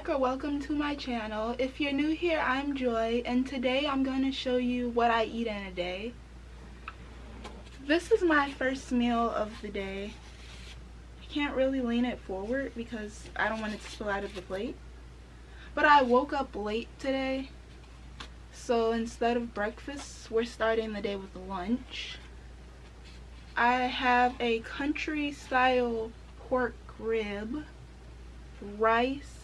or welcome to my channel. If you're new here, I'm Joy, and today I'm going to show you what I eat in a day. This is my first meal of the day. I can't really lean it forward because I don't want it to spill out of the plate. But I woke up late today, so instead of breakfast, we're starting the day with lunch. I have a country style pork rib, rice,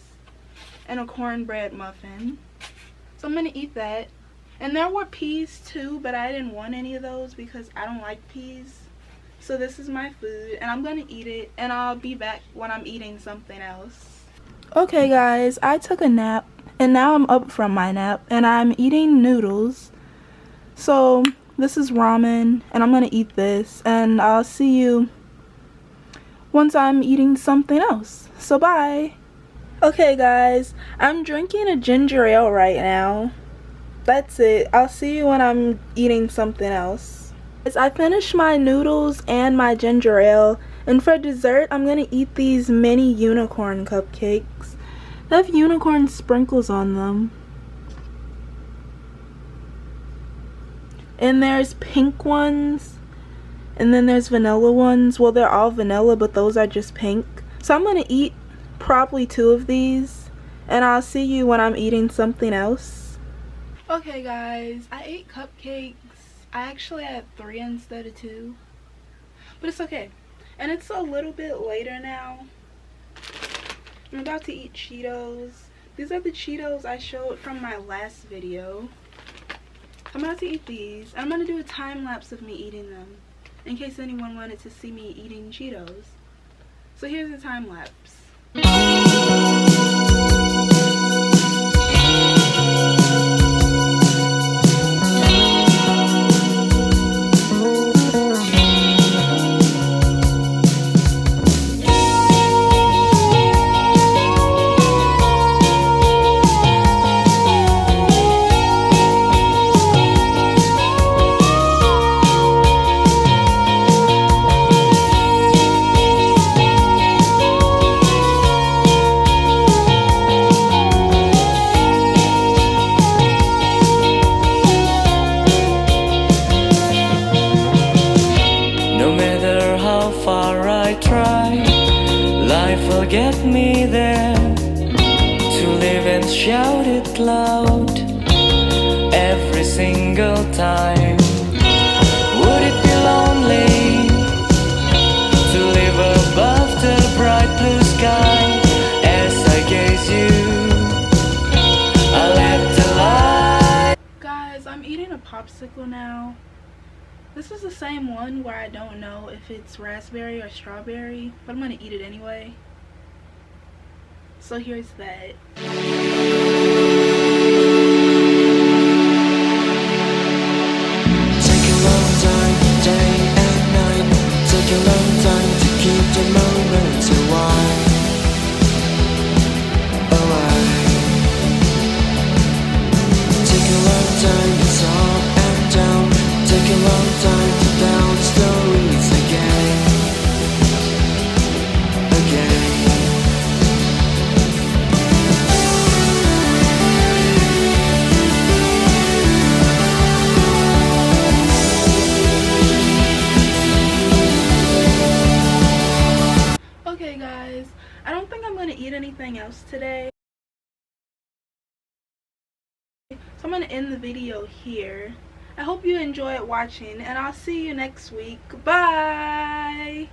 and a cornbread muffin. So I'm gonna eat that. And there were peas too, but I didn't want any of those because I don't like peas. So this is my food and I'm gonna eat it, and I'll be back when I'm eating something else. Okay guys, I took a nap and now I'm up from my nap and I'm eating noodles. So this is ramen and I'm gonna eat this, and I'll see you once I'm eating something else. So bye. Okay guys, I'm drinking a ginger ale right now. That's it. I'll see you when I'm eating something else. I finished my noodles and my ginger ale, and for dessert I'm gonna eat these mini unicorn cupcakes. They have unicorn sprinkles on them. And there's pink ones, and then there's vanilla ones. Well, they're all vanilla, but those are just pink. So I'm gonna eat probably 2 of these, and I'll see you when I'm eating something else. Okay guys, I ate cupcakes. I actually had 3 instead of 2, but it's okay. And it's a little bit later now. I'm about to eat Cheetos. These are the Cheetos I showed from my last video. I'm about to eat these. I'm gonna do a time lapse of me eating them in case anyone wanted to see me eating Cheetos. So here's the time lapse. Life will get me there, to live and shout it loud every single time. Would it be lonely to live above the bright blue sky? As I gaze you, I let the light. Guys, I'm eating a popsicle now. This is the same one where I don't know if it's raspberry or strawberry, but I'm gonna eat it anyway. So here's that. Take a long time, day and night. Take a long time to keep the moments alive. Take a long time, it's up and down. Take a long time to tell stories again. Okay guys, I don't think I'm gonna eat anything else today. So I'm gonna end the video here. I hope you enjoyed watching, and I'll see you next week. Bye!